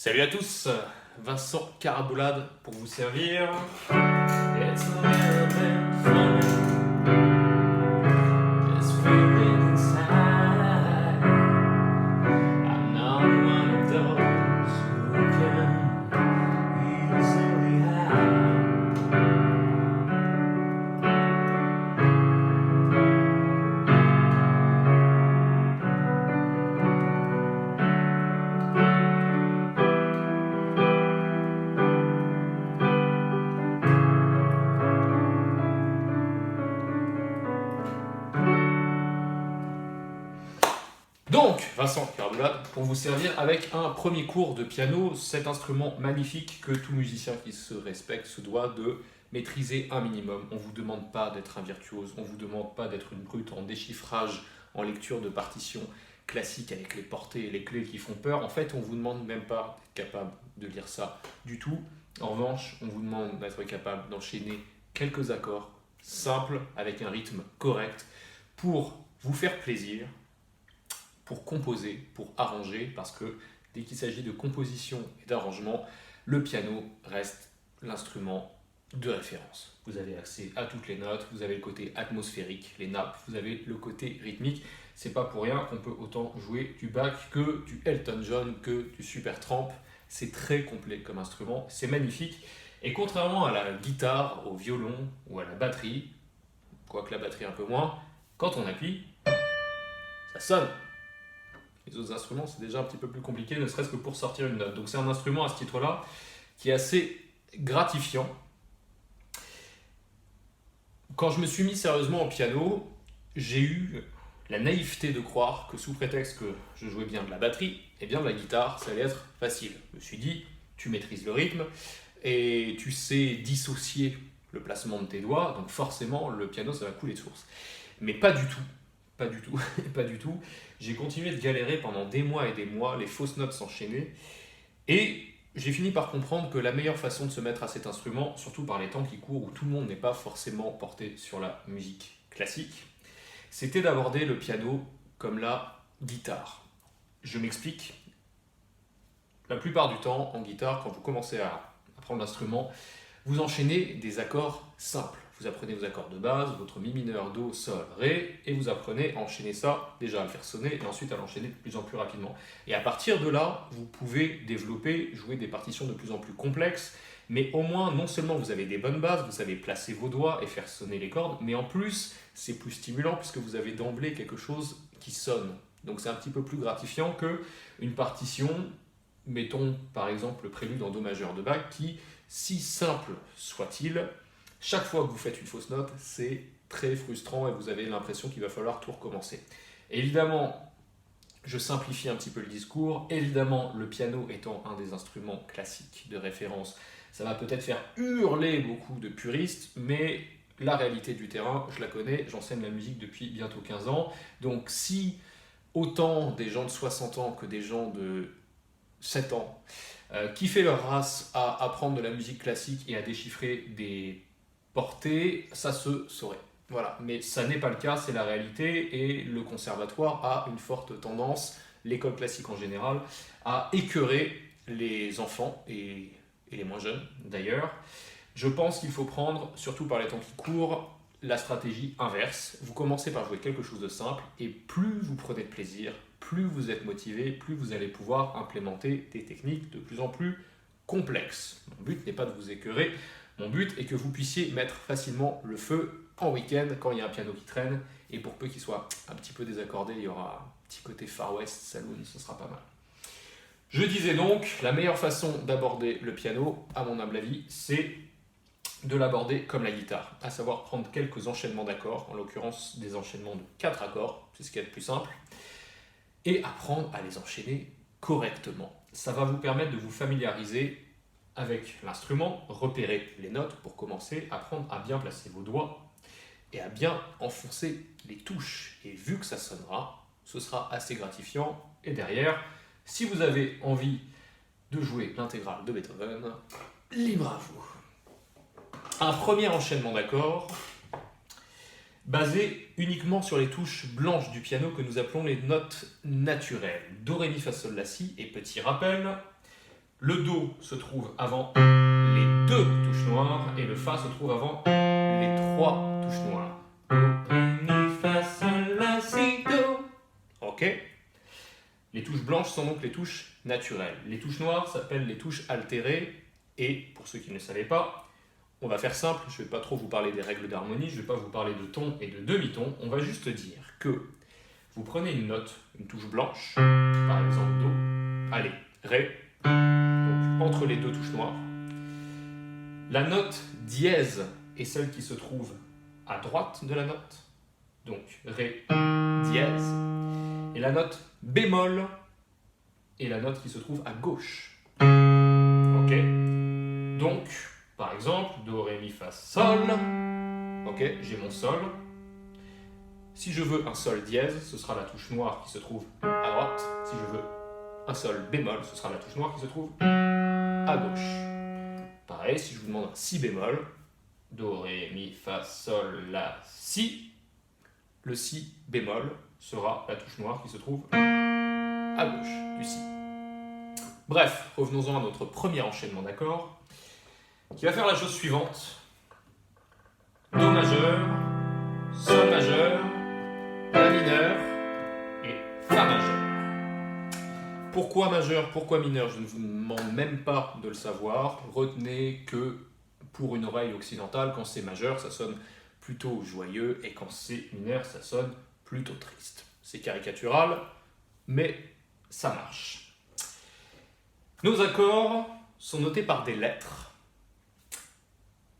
Salut à tous, Vincent Caraboulade pour vous servir. It's a little bit funny, this feeling inside. I'm not one of those who can easily hide. Donc, Vincent Caraboulade, pour vous servir avec un premier cours de piano, cet instrument magnifique que tout musicien qui se respecte se doit de maîtriser un minimum. On ne vous demande pas d'être un virtuose, on ne vous demande pas d'être une brute en déchiffrage, en lecture de partitions classiques avec les portées et les clés qui font peur. En fait, on ne vous demande même pas d'être capable de lire ça du tout. En revanche, on vous demande d'être capable d'enchaîner quelques accords simples avec un rythme correct pour vous faire plaisir, pour composer, pour arranger, parce que dès qu'il s'agit de composition et d'arrangement, le piano reste l'instrument de référence. Vous avez accès à toutes les notes, vous avez le côté atmosphérique, les nappes, vous avez le côté rythmique. C'est pas pour rien qu'on peut autant jouer du Bach que du Elton John, que du Supertramp. C'est très complet comme instrument, c'est magnifique. Et contrairement à la guitare, au violon ou à la batterie, quoique la batterie un peu moins, quand on appuie, ça sonne. Les autres instruments, c'est déjà un petit peu plus compliqué, ne serait-ce que pour sortir une note. Donc c'est un instrument à ce titre-là qui est assez gratifiant. Quand je me suis mis sérieusement au piano, j'ai eu la naïveté de croire que sous prétexte que je jouais bien de la batterie, et bien de la guitare, ça allait être facile. Je me suis dit, tu maîtrises le rythme et tu sais dissocier le placement de tes doigts, donc forcément le piano ça va couler de source. Mais pas du tout. Pas du tout, pas du tout. J'ai continué de galérer pendant des mois et des mois, les fausses notes s'enchaînaient, et j'ai fini par comprendre que la meilleure façon de se mettre à cet instrument, surtout par les temps qui courent où tout le monde n'est pas forcément porté sur la musique classique, c'était d'aborder le piano comme la guitare. Je m'explique. La plupart du temps, en guitare, quand vous commencez à apprendre l'instrument, vous enchaînez des accords simples. Vous apprenez vos accords de base, votre mi mineur, do, sol, ré, et vous apprenez à enchaîner ça, déjà à le faire sonner, et ensuite à l'enchaîner de plus en plus rapidement. Et à partir de là, vous pouvez développer, jouer des partitions de plus en plus complexes, mais au moins, non seulement vous avez des bonnes bases, vous savez placer vos doigts et faire sonner les cordes, mais en plus, c'est plus stimulant puisque vous avez d'emblée quelque chose qui sonne. Donc c'est un petit peu plus gratifiant qu'une partition, mettons par exemple le prélude en do majeur de Bach, qui, si simple soit-il, chaque fois que vous faites une fausse note, c'est très frustrant et vous avez l'impression qu'il va falloir tout recommencer. Évidemment, je simplifie un petit peu le discours. Évidemment, le piano étant un des instruments classiques de référence, ça va peut-être faire hurler beaucoup de puristes, mais la réalité du terrain, je la connais, j'enseigne la musique depuis bientôt 15 ans. Donc si autant des gens de 60 ans que des gens de 7 ans kiffaient leur race à apprendre de la musique classique et à déchiffrer des portée, ça se saurait. Voilà, mais ça n'est pas le cas, c'est la réalité, et le conservatoire a une forte tendance, l'école classique en général, à écœurer les enfants et les moins jeunes d'ailleurs. Je pense qu'il faut prendre, surtout par les temps qui courent, la stratégie inverse. Vous commencez par jouer quelque chose de simple, et plus vous prenez de plaisir, plus vous êtes motivé, plus vous allez pouvoir implémenter des techniques de plus en plus complexes. Mon but n'est pas de vous écœurer, mon but est que vous puissiez mettre facilement le feu en week-end quand il y a un piano qui traîne, et pour peu qu'il soit un petit peu désaccordé, il y aura un petit côté Far West Saloon, ce sera pas mal. Je disais donc, la meilleure façon d'aborder le piano, à mon humble avis, c'est de l'aborder comme la guitare, à savoir prendre quelques enchaînements d'accords, en l'occurrence des enchaînements de 4 accords, c'est ce qui est le plus simple, et apprendre à les enchaîner correctement. Ça va vous permettre de vous familiariser avec l'instrument, repérer les notes pour commencer, apprendre à bien placer vos doigts et à bien enfoncer les touches. Et vu que ça sonnera, ce sera assez gratifiant. Et derrière, si vous avez envie de jouer l'intégrale de Beethoven, libre à vous. Un premier enchaînement d'accords basé uniquement sur les touches blanches du piano que nous appelons les notes naturelles. Do, ré, mi, fa, sol, la, si. Et petit rappel, Le Do se trouve avant les deux touches noires et le Fa se trouve avant les trois touches noires. Do, Ré, Mi, Fa, Sol, La, Si, Do. Ok? Les touches blanches sont donc les touches naturelles. Les touches noires s'appellent les touches altérées. Et pour ceux qui ne savaient pas, on va faire simple, je ne vais pas trop vous parler des règles d'harmonie, je ne vais pas vous parler de ton et de demi-ton. On va juste dire que vous prenez une note, une touche blanche, par exemple Do, allez, Ré, donc entre les deux touches noires. La note dièse est celle qui se trouve à droite de la note, donc Ré, dièse. Et la note bémol est la note qui se trouve à gauche. Ok? Donc, par exemple, Do, Ré, Mi, Fa, Sol. Ok, j'ai mon Sol. Si je veux un Sol dièse, ce sera la touche noire qui se trouve à droite. Si je veux un Sol bémol, ce sera la touche noire qui se trouve à gauche. Pareil, si je vous demande un Si bémol, Do, Ré, Mi, Fa, Sol, La, Si, le Si bémol sera la touche noire qui se trouve à gauche du Si. Bref, revenons-en à notre premier enchaînement d'accords, qui va faire la chose suivante. Do majeur, Sol majeur, La mineur et Fa majeur. Pourquoi majeur, pourquoi mineur? Je ne vous demande même pas de le savoir. Retenez que pour une oreille occidentale, quand c'est majeur, ça sonne plutôt joyeux, et quand c'est mineur, ça sonne plutôt triste. C'est caricatural, mais ça marche. Nos accords sont notés par des lettres.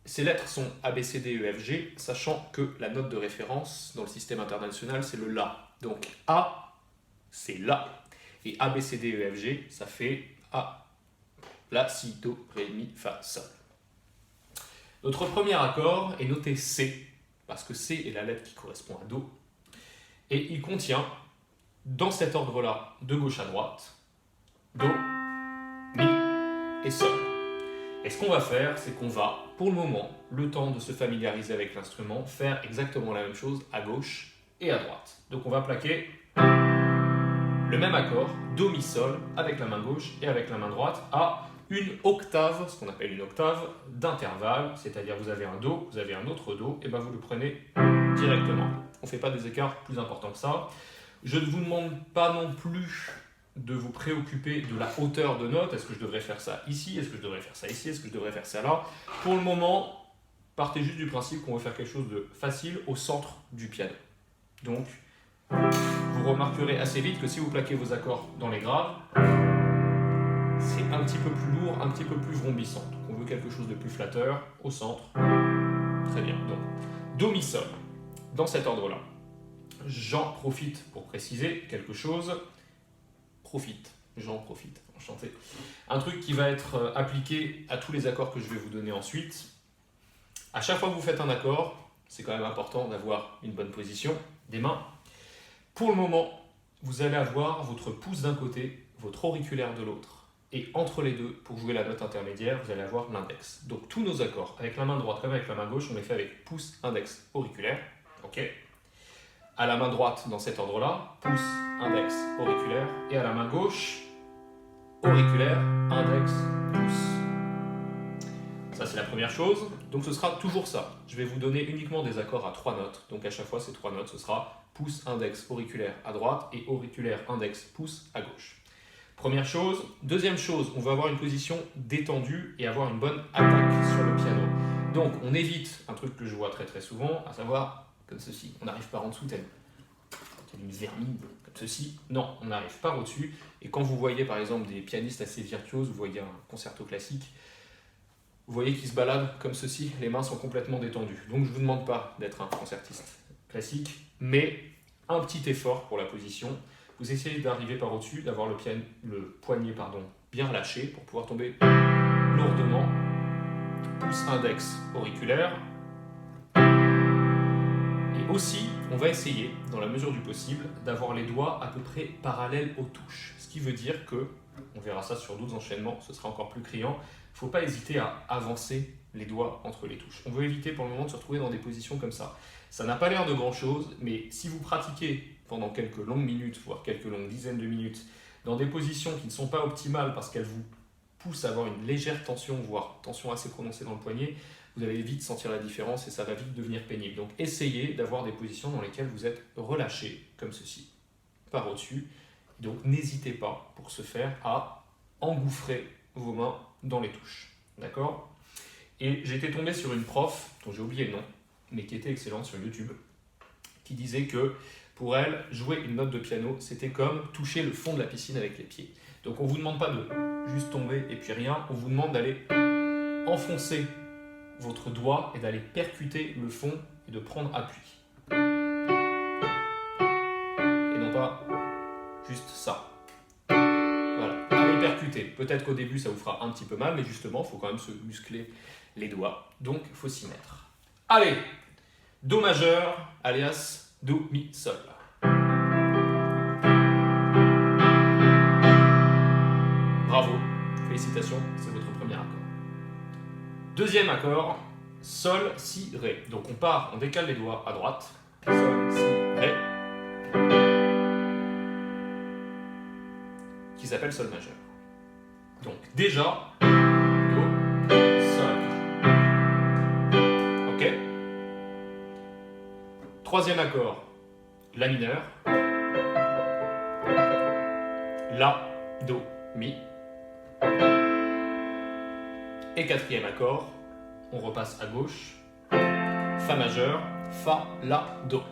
Ces lettres sont A, B, C, D, E, F, G, sachant que la note de référence dans le système international, c'est le La. Donc A, c'est La. Et A, B, C, D, E, F, G, ça fait A, La, Si, Do, Ré, Mi, Fa, Sol. Notre premier accord est noté C, parce que C est la lettre qui correspond à Do. Et il contient, dans cet ordre-là, de gauche à droite, Do, Mi et Sol. Et ce qu'on va faire, c'est qu'on va, pour le moment, le temps de se familiariser avec l'instrument, faire exactement la même chose à gauche et à droite. Donc on va plaquer le même accord, Do, Mi, Sol, avec la main gauche et avec la main droite, à une octave, ce qu'on appelle une octave d'intervalle, c'est-à-dire vous avez un Do, vous avez un autre Do, et bien vous le prenez directement. On ne fait pas des écarts plus importants que ça. Je ne vous demande pas non plus de vous préoccuper de la hauteur de note. Est-ce que je devrais faire ça ici? Est-ce que je devrais faire ça ici? Est-ce que je devrais faire ça là? Pour le moment, partez juste du principe qu'on veut faire quelque chose de facile au centre du piano. Donc, vous remarquerez assez vite que si vous plaquez vos accords dans les graves, c'est un petit peu plus lourd, un petit peu plus vrombissant. Donc, on veut quelque chose de plus flatteur au centre. Très bien. Donc, Do, Mi, Sol. Dans cet ordre-là. J'en profite pour préciser quelque chose. J'en profite, enchanté. Un truc qui va être appliqué à tous les accords que je vais vous donner ensuite. À chaque fois que vous faites un accord, c'est quand même important d'avoir une bonne position des mains. Pour le moment, vous allez avoir votre pouce d'un côté, votre auriculaire de l'autre. Et entre les deux, pour jouer la note intermédiaire, vous allez avoir l'index. Donc tous nos accords, avec la main droite comme avec la main gauche, on les fait avec pouce, index, auriculaire. Ok. À la main droite, dans cet ordre-là, pouce, index, auriculaire. Et à la main gauche, auriculaire, index, pouce. Ça, c'est la première chose. Donc ce sera toujours ça. Je vais vous donner uniquement des accords à 3 notes. Donc à chaque fois, ces 3 notes, ce sera pouce, index, auriculaire à droite et auriculaire, index, pouce à gauche. Première chose. Deuxième chose, on va avoir une position détendue et avoir une bonne attaque sur le piano. Donc on évite un truc que je vois très très souvent, à savoir comme ceci. On n'arrive pas en dessous telle une vermine, comme ceci. Non, on n'arrive pas au-dessus. Et quand vous voyez par exemple des pianistes assez virtuoses, vous voyez un concerto classique, vous voyez qu'ils se baladent comme ceci, les mains sont complètement détendues. Donc je ne vous demande pas d'être un concertiste classique, mais un petit effort pour la position. Vous essayez d'arriver par au-dessus, d'avoir le poignet bien lâché pour pouvoir tomber lourdement. Pouce index auriculaire. Et aussi, on va essayer, dans la mesure du possible, d'avoir les doigts à peu près parallèles aux touches. Ce qui veut dire que, on verra ça sur d'autres enchaînements, ce sera encore plus criant, il ne faut pas hésiter à avancer les doigts entre les touches. On veut éviter pour le moment de se retrouver dans des positions comme ça. Ça n'a pas l'air de grand chose, mais si vous pratiquez pendant quelques longues minutes, voire quelques longues dizaines de minutes, dans des positions qui ne sont pas optimales parce qu'elles vous pousse à avoir une légère tension, voire tension assez prononcée dans le poignet, vous allez vite sentir la différence et ça va vite devenir pénible. Donc essayez d'avoir des positions dans lesquelles vous êtes relâché, comme ceci, par au-dessus. Donc n'hésitez pas, pour ce faire, à engouffrer vos mains dans les touches. D'accord? Et j'étais tombé sur une prof, dont j'ai oublié le nom, mais qui était excellente sur YouTube, qui disait que pour elle, jouer une note de piano, c'était comme toucher le fond de la piscine avec les pieds. Donc on ne vous demande pas de juste tomber et puis rien, on vous demande d'aller enfoncer votre doigt et d'aller percuter le fond et de prendre appui. Et non pas juste ça. Voilà, allez percuter. Peut-être qu'au début ça vous fera un petit peu mal, mais justement, il faut quand même se muscler les doigts. Donc il faut s'y mettre. Allez, Do majeur, alias Do, Mi, Sol. Bravo, félicitations, c'est votre premier accord. Deuxième accord, Sol, Si, Ré. Donc on part, on décale les doigts à droite. Sol, Si, Ré. Qui s'appelle Sol majeur. Donc déjà, Do, Sol. Ok? Troisième accord, La mineur. La, Do, Mi. Et quatrième accord, on repasse à gauche, Fa majeur, Fa, La, Do.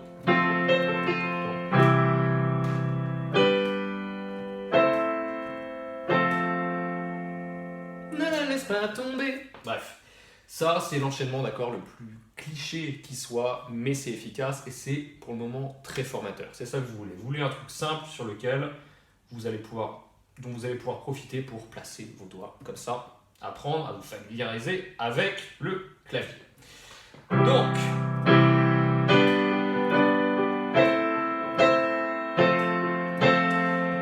Ne la laisse pas tomber. Bref, ça c'est l'enchaînement d'accords le plus cliché qui soit, mais c'est efficace et c'est pour le moment très formateur. C'est ça que vous voulez. Vous voulez un truc simple sur lequel dont vous allez pouvoir profiter pour placer vos doigts comme ça. Apprendre à vous familiariser avec le clavier. Donc,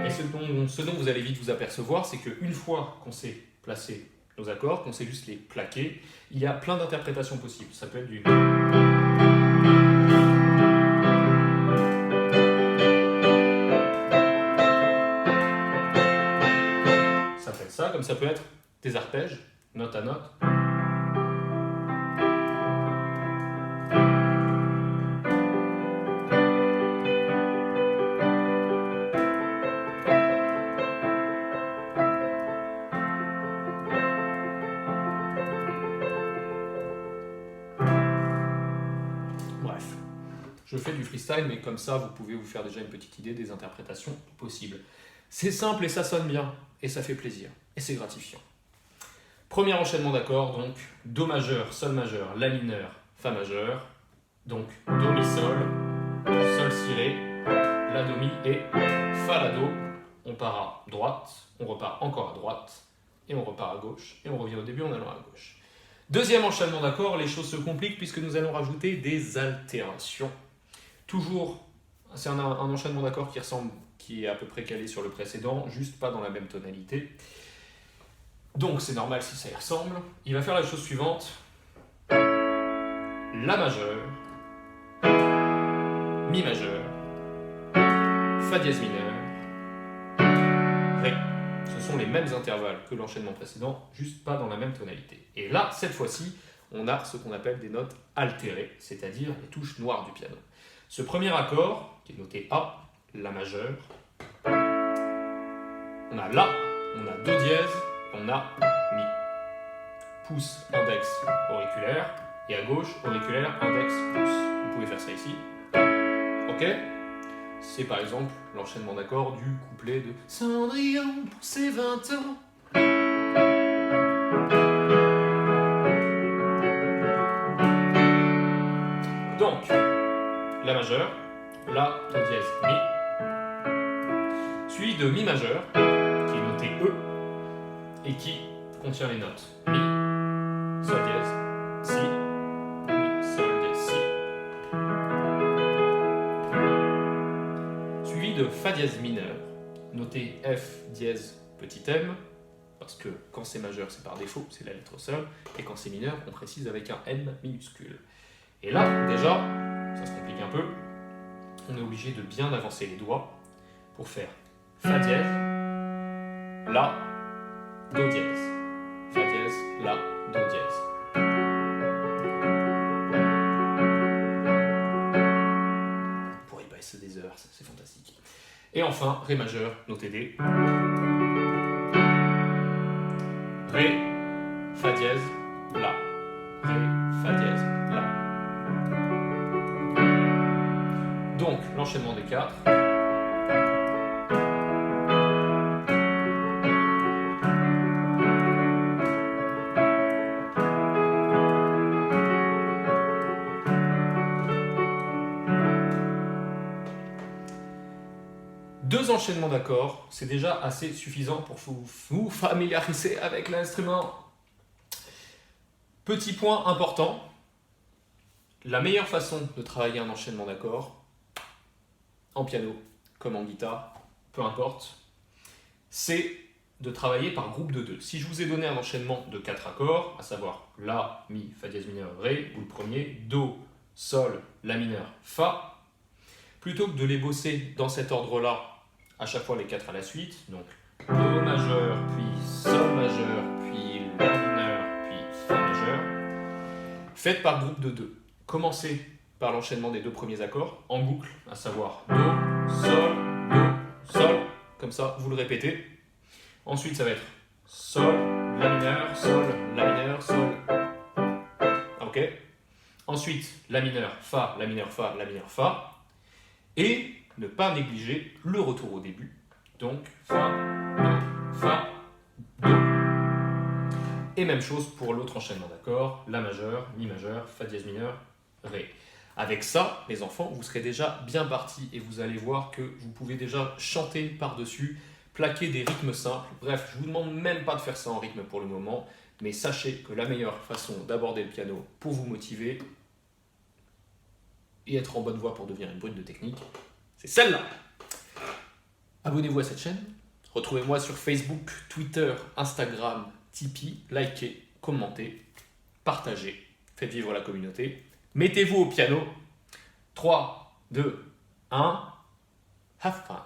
et ce dont vous allez vite vous apercevoir, c'est qu'une fois qu'on sait placer nos accords, qu'on sait juste les plaquer, il y a plein d'interprétations possibles. Ça peut être du... Ça peut être ça, comme ça peut être des arpèges, note à note. Bref, je fais du freestyle, mais comme ça, vous pouvez vous faire déjà une petite idée des interprétations possibles. C'est simple et ça sonne bien, et ça fait plaisir, et c'est gratifiant. Premier enchaînement d'accords, donc Do majeur, Sol majeur, La mineur, Fa majeur, donc Do, Mi, Sol, Sol, Si, Ré, La, Do, Mi et Fa, La, Do. On part à droite, on repart encore à droite, et on repart à gauche, et on revient au début en allant à gauche. Deuxième enchaînement d'accords, les choses se compliquent puisque nous allons rajouter des altérations. Toujours, c'est un enchaînement d'accords qui est à peu près calé sur le précédent, juste pas dans la même tonalité. Donc c'est normal si ça y ressemble. Il va faire la chose suivante. La majeur, Mi majeur, Fa dièse mineur, Ré. Ce sont les mêmes intervalles que l'enchaînement précédent, juste pas dans la même tonalité. Et là, cette fois-ci, on a ce qu'on appelle des notes altérées, c'est-à-dire les touches noires du piano. Ce premier accord, qui est noté A, La majeur, on a La, on a Do dièse, on a Mi. Pouce, index, auriculaire, et à gauche, auriculaire, index, pouce. Vous pouvez faire ça ici. Ok? C'est par exemple l'enchaînement d'accords du couplet de Cendrillon pour ses 20 ans. Donc, La majeur, La, Do dièse, Mi, suivi de Mi majeur, qui est noté E, et qui contient les notes Mi, Sol dièse, Si, Mi, Sol dièse, Si. Suivi de Fa dièse mineur, noté F dièse petit m, parce que quand c'est majeur c'est par défaut, c'est la lettre seule, et quand c'est mineur on précise avec un M minuscule. Et là, déjà, ça se complique un peu, on est obligé de bien avancer les doigts pour faire Fa dièse, La, Do dièse. Fa dièse, La, Do dièse. Vous pourrez y passer des heures, c'est fantastique. Et enfin, Ré majeur, notez D. Ré, Fa dièse, La. Ré, Fa dièse, La. Donc, l'enchaînement des quatre. Deux enchaînements d'accords, c'est déjà assez suffisant pour vous familiariser avec l'instrument. Petit point important, la meilleure façon de travailler un enchaînement d'accords, en piano comme en guitare, peu importe, c'est de travailler par groupe de deux. Si je vous ai donné un enchaînement de 4 accords, à savoir La, Mi, Fa dièse mineur, Ré, vous le premier, Do, Sol, La mineur, Fa, plutôt que de les bosser dans cet ordre-là, à chaque fois les 4 à la suite, donc Do majeur, puis Sol majeur, puis La mineur, puis Fa majeur, faites par groupe de 2. Commencez par l'enchaînement des 2 premiers accords en boucle, à savoir Do, Sol, comme ça vous le répétez. Ensuite ça va être Sol, La mineur, Sol, La mineur, Sol. Ok. Ensuite La mineur, Fa, La mineur, Fa, La mineur, Fa. Et ne pas négliger le retour au début. Donc Fa, Do. Et même chose pour l'autre enchaînement d'accords, La majeur, Mi majeur, Fa dièse mineur, Ré. Avec ça, les enfants, vous serez déjà bien partis et vous allez voir que vous pouvez déjà chanter par-dessus, plaquer des rythmes simples. Bref, je ne vous demande même pas de faire ça en rythme pour le moment, mais sachez que la meilleure façon d'aborder le piano pour vous motiver et être en bonne voie pour devenir une brute de technique, c'est celle-là. Abonnez-vous à cette chaîne, retrouvez-moi sur Facebook, Twitter, Instagram, Tipeee, likez, commentez, partagez, faites vivre la communauté. Mettez-vous au piano. 3, 2, 1, have fun.